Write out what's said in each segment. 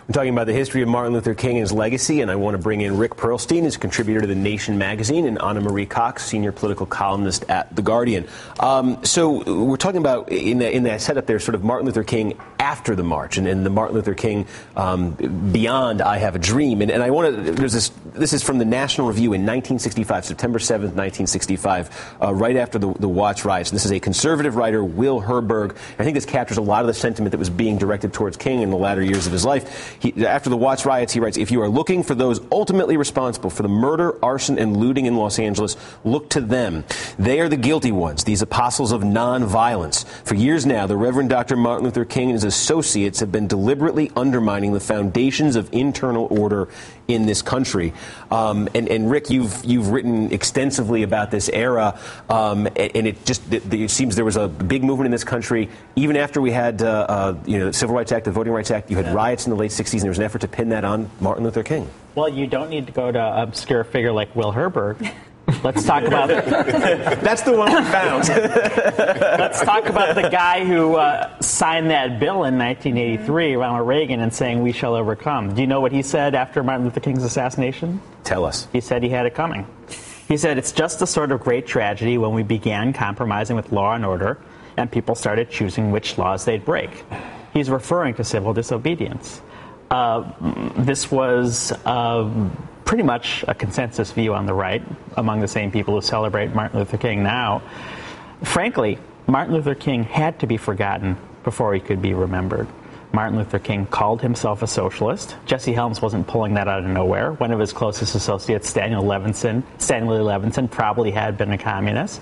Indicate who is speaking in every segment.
Speaker 1: I'm talking about the history of Martin Luther King and his legacy, and I want to bring in Rick Perlstein, who's a contributor to The Nation magazine, and Anna Marie Cox, senior political columnist at The Guardian. So we're talking about, in that setup there, sort of Martin Luther King after the march, and the Martin Luther King beyond I Have a Dream. And I want to, this is from the National Review in 1965, September 7th, 1965, right after the Watts riots. This is a conservative writer, Will Herberg. I think this captures a lot of the sentiment that was being directed towards King in the latter years of his life. After the Watts riots, he writes, "If you are looking for those ultimately responsible for the murder, arson, and looting in Los Angeles, look to them. They are the guilty ones, these apostles of nonviolence. For years now, the Reverend Dr. Martin Luther King and his associates have been deliberately undermining the foundations of internal order in this country." And Rick, you've written extensively about this era, and it seems there was a big movement in this country even after we had the Civil Rights Act, the Voting Rights Act. You had riots in the late 60s, and there was an effort to pin that on Martin Luther King.
Speaker 2: Well, you don't need to go to an obscure figure like Will Herberg. Let's talk about
Speaker 1: That's the one we found.
Speaker 2: Let's talk about the guy who signed that bill in 1983, Ronald Reagan, and saying we shall overcome. Do you know what he said after Martin Luther King's assassination?
Speaker 1: Tell us.
Speaker 2: He said he had it coming. He said, "It's just a sort of great tragedy when we began compromising with law and order and people started choosing which laws they'd break." He's referring to civil disobedience. This was pretty much a consensus view on the right among the same people who celebrate Martin Luther King now. Frankly, Martin Luther King had to be forgotten before he could be remembered. Martin Luther King called himself a socialist. Jesse Helms wasn't pulling that out of nowhere. One of his closest associates, Stanley Levinson, probably had been a communist.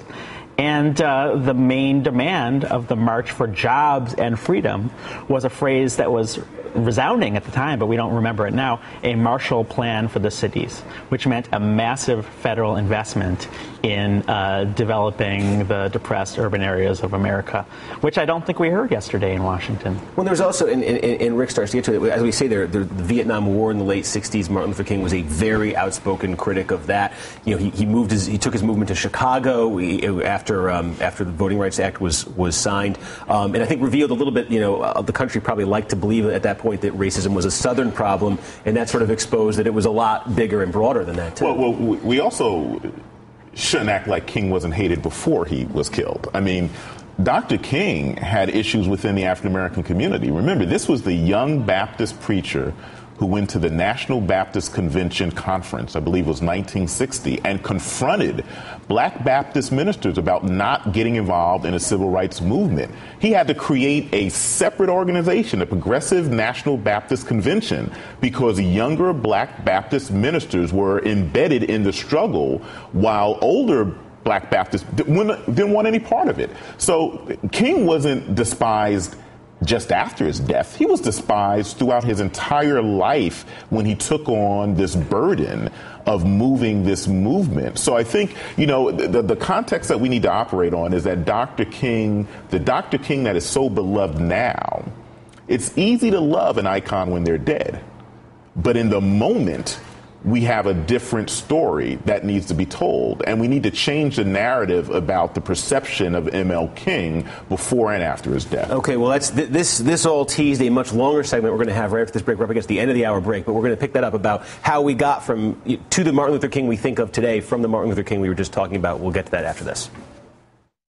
Speaker 2: And the main demand of the March for Jobs and Freedom was a phrase that was resounding at the time, but we don't remember it now, a Marshall Plan for the cities, which meant a massive federal investment in developing the depressed urban areas of America, which I don't think we heard yesterday in Washington.
Speaker 1: Well, there was also, and Rick starts to get to it, as we say there, the Vietnam War in the late 60s, Martin Luther King was a very outspoken critic of that. You know, he took his movement to Chicago after the Voting Rights Act was signed, and I think revealed a little bit, the country probably liked to believe at that point that racism was a Southern problem, and that sort of exposed that it was a lot bigger and broader than that, too.
Speaker 3: Well, we also shouldn't act like King wasn't hated before he was killed. I mean, Dr. King had issues within the African American community. Remember, this was the young Baptist preacher who went to the National Baptist Convention conference, I believe it was 1960, and confronted black Baptist ministers about not getting involved in a civil rights movement. He had to create a separate organization, a Progressive National Baptist Convention, because younger black Baptist ministers were embedded in the struggle while older black Baptists didn't want any part of it. So King wasn't despised just after his death. He was despised throughout his entire life when he took on this burden of moving this movement. So I think, the context that we need to operate on is that the Dr. King that is so beloved now, it's easy to love an icon when they're dead. But in the moment, we have a different story that needs to be told. And we need to change the narrative about the perception of M.L. King before and after his death.
Speaker 1: Okay, well, this all teased a much longer segment we're going to have right after this break. We're up against the end of the hour break, but we're going to pick that up about how we got to the Martin Luther King we think of today from the Martin Luther King we were just talking about. We'll get to that after this.